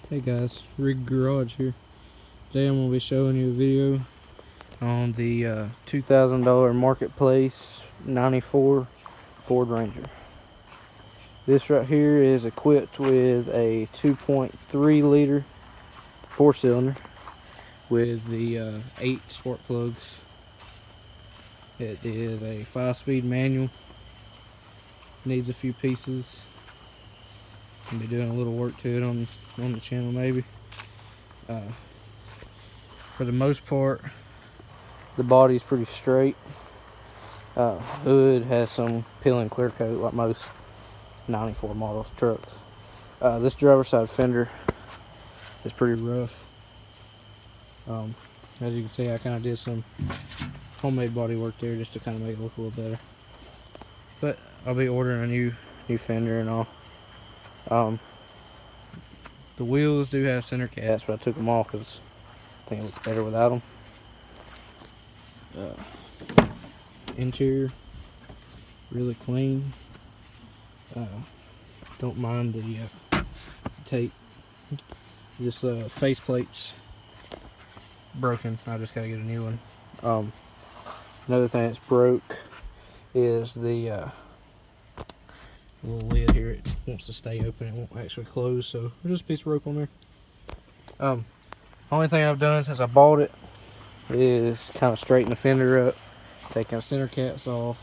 Hey guys, Rig Garage here. Today I'm going to be showing you a video on the $2,000 Marketplace 94 Ford Ranger. This right here is equipped with a 2.3 liter 4-cylinder with the 8 spark plugs. It is a 5-speed manual. Needs a few pieces. I'll be doing a little work to it on the channel maybe. For the most part, the body's pretty straight. Hood has some peel and clear coat like most 94 models trucks. This driver's side fender is pretty rough. As you can see, I kind of did some homemade body work there just to kind of make it look a little better. But I'll be ordering a new fender and all. The wheels do have center caps, but I took them off because I think it looks better without them. Interior really clean. Don't mind the tape. This faceplate's broken. I just gotta get a new one. Another thing that's broke is the little lid here. It wants to stay open. It won't actually close, so there's just a piece of rope on there. Only thing I've done since I bought it is kind of straighten the fender up, taking the center caps off.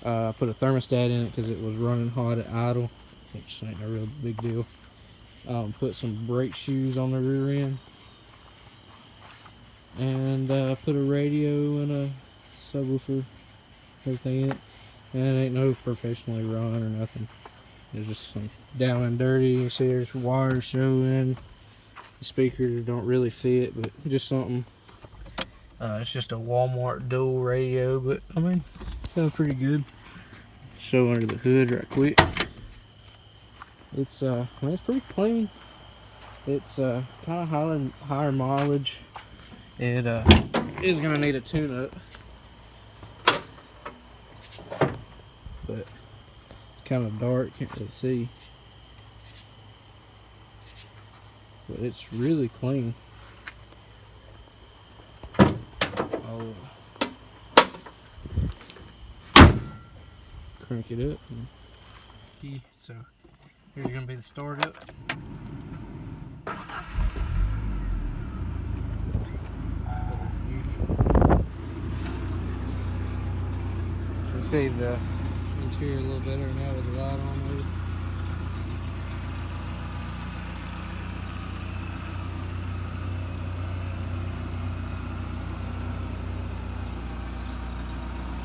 Put a thermostat in it because it was running hot at idle, which ain't a real big deal. Put some brake shoes on the rear end, and put a radio and a subwoofer, everything in it. And it ain't no professionally run or nothing. It's just some down and dirty. You see there's wires showing. The speakers don't really fit, but just something. It's just a Walmart dual radio, but I mean, it sounds pretty good. Show under the hood right quick. It's I mean, it's pretty clean. It's kind of higher mileage. It is gonna need a tune-up, but it's kind of dark, can't really see. But it's really clean. I'll crank it up. So here's gonna be the start up. You can see the interior a little better now with the light on maybe.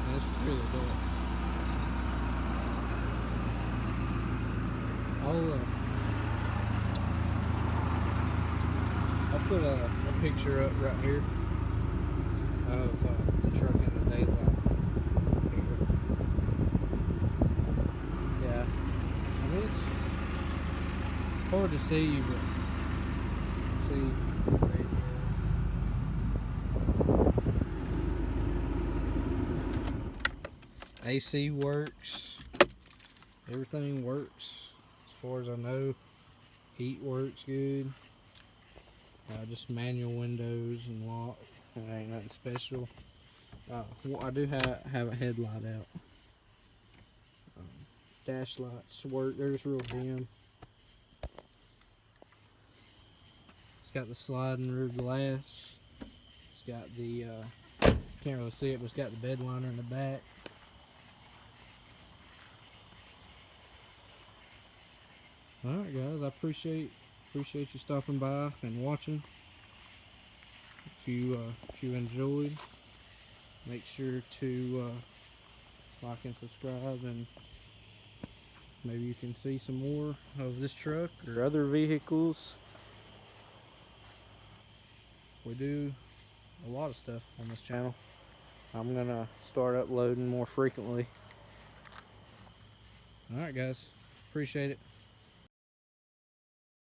That's really dark. I'll put a picture up right here of the truck in the daylight. Yeah, I mean it's hard to see, but see right here. AC works. Everything works as far as I know. Heat works good. Just manual windows and lock. It ain't nothing special. I do have a headlight out. Dash lights work. They're just real dim. It's got the sliding rear glass. It's got the can't really see it, but it's got the bed liner in the back. Alright guys, I appreciate you stopping by and watching. If you enjoyed, make sure to like and subscribe, and maybe you can see some more of this truck or other vehicles. We do a lot of stuff on this channel. I'm gonna start uploading more frequently. Alright guys, appreciate it.